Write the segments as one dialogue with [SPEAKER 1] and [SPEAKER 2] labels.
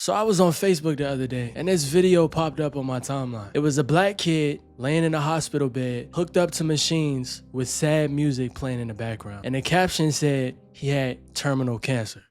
[SPEAKER 1] So I was on Facebook the other day and this video popped up on my timeline. It was a black kid laying in a hospital bed, hooked up to machines with sad music playing in the background. And the caption said he had terminal cancer.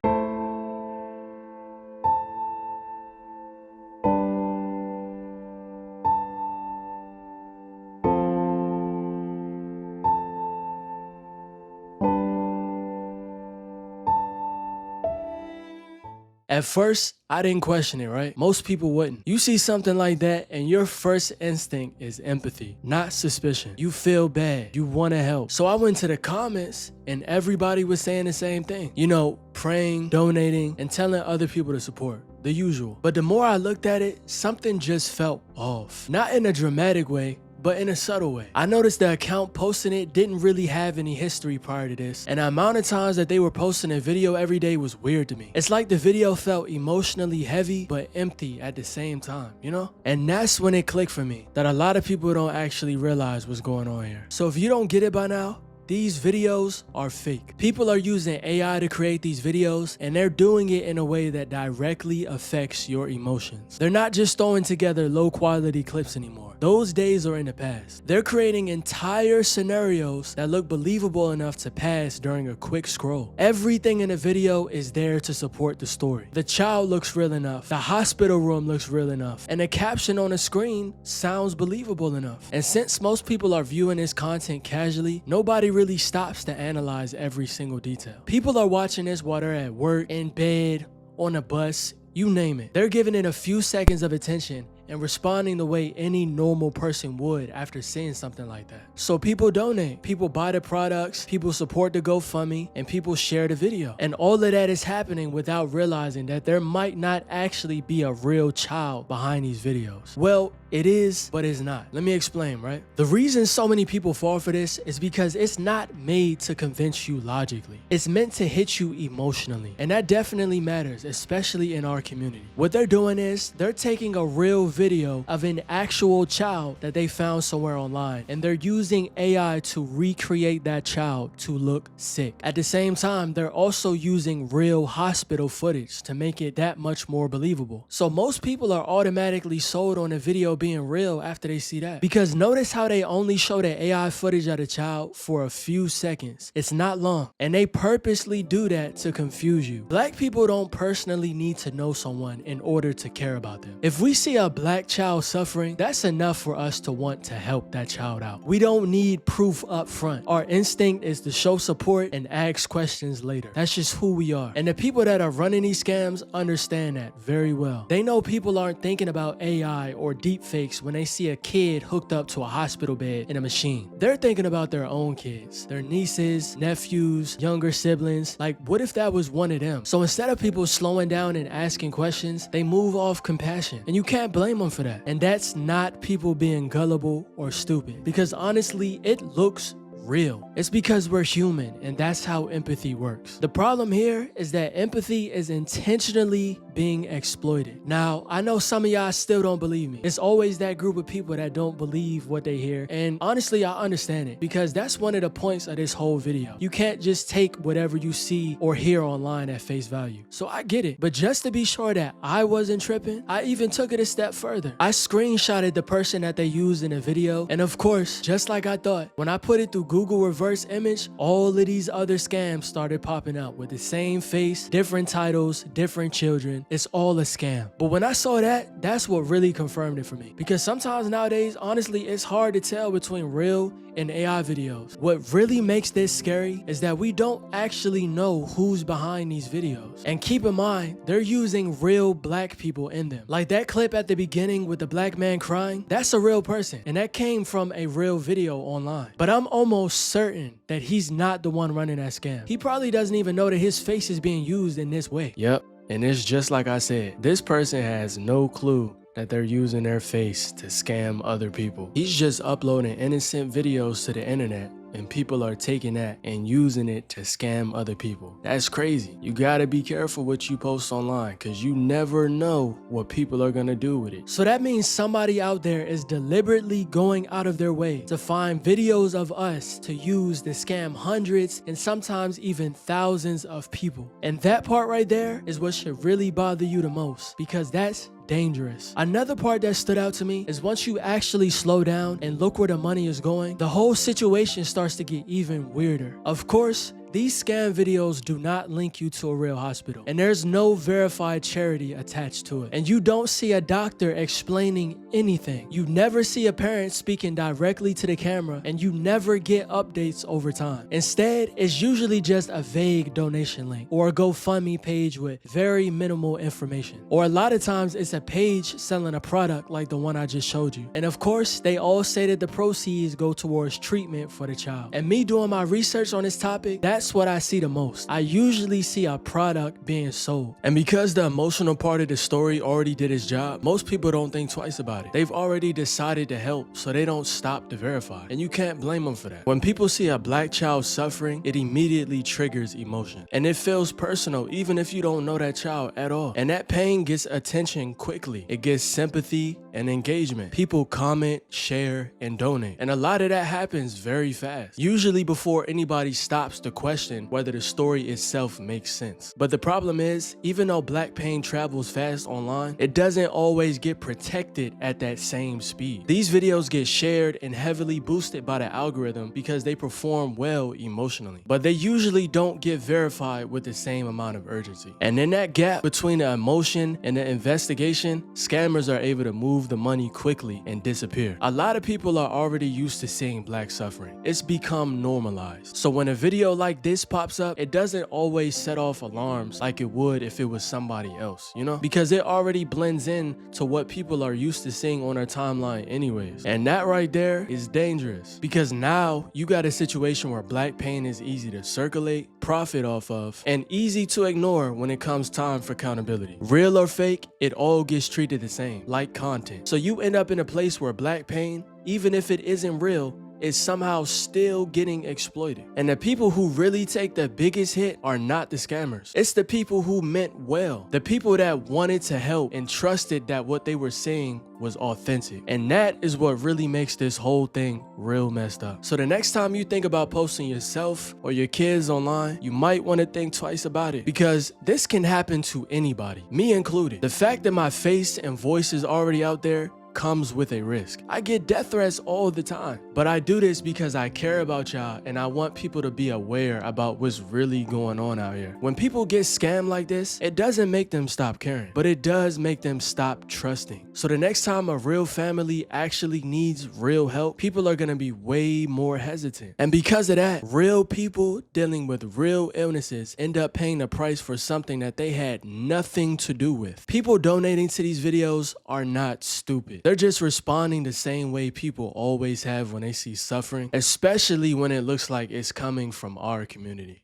[SPEAKER 1] At first, I didn't question it, right? Most people wouldn't. You see something like that and your first instinct is empathy, not suspicion. You feel bad, you wanna help. So I went to the comments and everybody was saying the same thing. You know, praying, donating, and telling other people to support. The usual. But the more I looked at it, something just felt off. Not in a dramatic way, but in a subtle way. I noticed the account posting it didn't really have any history prior to this, and the amount of times that they were posting a video every day was weird to me. It's like the video felt emotionally heavy but empty at the same time, you know? And that's when it clicked for me that a lot of people don't actually realize what's going on here. So if you don't get it by now, these videos are fake. People are using AI to create these videos and they're doing it in a way that directly affects your emotions. They're not just throwing together low quality clips anymore. Those days are in the past. They're creating entire scenarios that look believable enough to pass during a quick scroll. Everything in the video is there to support the story. The child looks real enough, the hospital room looks real enough, and the caption on the screen sounds believable enough. And since most people are viewing this content casually, nobody really stops to analyze every single detail. People are watching this while they're at work, in bed, on a bus, you name it. They're giving it a few seconds of attention and responding the way any normal person would after seeing something like that. So people donate, people buy the products, people support the GoFundMe, and people share the video. And all of that is happening without realizing that there might not actually be a real child behind these videos. Well, it is, but it's not. Let me explain, right? The reason so many people fall for this is because it's not made to convince you logically. It's meant to hit you emotionally. And that definitely matters, especially in our community. What they're doing is they're taking a real video of an actual child that they found somewhere online, and they're using AI to recreate that child to look sick. At the same time, they're also using real hospital footage to make it that much more believable. So most people are automatically sold on a video being real after they see that. Because notice how they only show the AI footage of the child for a few seconds. It's not long, and they purposely do that to confuse you. Black people don't personally need to know someone in order to care about them. If we see a black child suffering, that's enough for us to want to help that child out. We don't need proof up front. Our instinct is to show support and ask questions later. That's just who we are. And the people that are running these scams understand that very well. They know people aren't thinking about AI or deepfakes when they see a kid hooked up to a hospital bed in a machine. They're thinking about their own kids, their nieces, nephews, younger siblings. Like, what if that was one of them? So instead of people slowing down and asking questions, they move off compassion. And you can't blame them for that. And that's not people being gullible or stupid, because honestly, it looks real. It's because we're human, and that's how empathy works. The problem here is that empathy is intentionally being exploited. Now, I know some of y'all still don't believe me. It's always that group of people that don't believe what they hear, and honestly, I understand it, because that's one of the points of this whole video. You can't just take whatever you see or hear online at face value. So I get it, but just to be sure that I wasn't tripping, I even took it a step further. I screenshotted the person that they used in the video, and of course, just like I thought, when I put it through Google reverse image, all of these other scams started popping up with the same face, different titles, different children. It's all a scam. But when I saw that, that's what really confirmed it for me. Because sometimes nowadays, honestly, it's hard to tell between real and AI videos. What really makes this scary is that we don't actually know who's behind these videos. And keep in mind, they're using real black people in them. Like that clip at the beginning with the black man crying, that's a real person. And that came from a real video online. But I'm almost certain that he's not the one running that scam. He probably doesn't even know that his face is being used in this way. Yep. And it's just like I said, this person has no clue that they're using their face to scam other people. He's just uploading innocent videos to the internet and people are taking that and using it to scam other people. That's crazy. You gotta be careful what you post online because you never know what people are gonna do with it. So that means somebody out there is deliberately going out of their way to find videos of us to use to scam hundreds and sometimes even thousands of people. And that part right there is what should really bother you the most, because that's dangerous. Another part that stood out to me is once you actually slow down and look where the money is going, the whole situation starts to get even weirder. Of course, these scam videos do not link you to a real hospital, and there's no verified charity attached to it. And you don't see a doctor explaining anything. You never see a parent speaking directly to the camera, and you never get updates over time. Instead, it's usually just a vague donation link or a GoFundMe page with very minimal information. Or a lot of times it's a page selling a product like the one I just showed you. And of course, they all say that the proceeds go towards treatment for the child. And me doing my research on this topic, that's what I see the most. I usually see a product being sold. And because the emotional part of the story already did its job, most people don't think twice about it. They've already decided to help, so they don't stop to verify. And you can't blame them for that. When people see a black child suffering, it immediately triggers emotion. And it feels personal even if you don't know that child at all. And that pain gets attention quickly. It gets sympathy and engagement. People comment, share, and donate. And a lot of that happens very fast. Usually before anybody stops to question whether the story itself makes sense. But the problem is, even though black pain travels fast online, it doesn't always get protected at that same speed. These videos get shared and heavily boosted by the algorithm because they perform well emotionally, but they usually don't get verified with the same amount of urgency. And in that gap between the emotion and the investigation, scammers are able to move the money quickly and disappear. A lot of people are already used to seeing black suffering. It's become normalized. So when a video like this pops up, it doesn't always set off alarms like it would if it was somebody else, you know? Because it already blends in to what people are used to seeing on our timeline anyways. And that right there is dangerous, because now you got a situation where black pain is easy to circulate, profit off of, and easy to ignore when it comes time for accountability. Real or fake, it all gets treated the same, like content. So you end up in a place where black pain, even if it isn't real, is somehow still getting exploited. And the people who really take the biggest hit are not the scammers. It's the people who meant well. The people that wanted to help and trusted that what they were saying was authentic. And that is what really makes this whole thing real messed up. So the next time you think about posting yourself or your kids online, you might want to think twice about it, because this can happen to anybody, me included. The fact that my face and voice is already out there comes with a risk. I get death threats all the time, but I do this because I care about y'all and I want people to be aware about what's really going on out here. When people get scammed like this, it doesn't make them stop caring, but it does make them stop trusting. So the next time a real family actually needs real help, people are gonna be way more hesitant. And because of that, real people dealing with real illnesses end up paying the price for something that they had nothing to do with. People donating to these videos are not stupid. They're just responding the same way people always have when they see suffering, especially when it looks like it's coming from our community.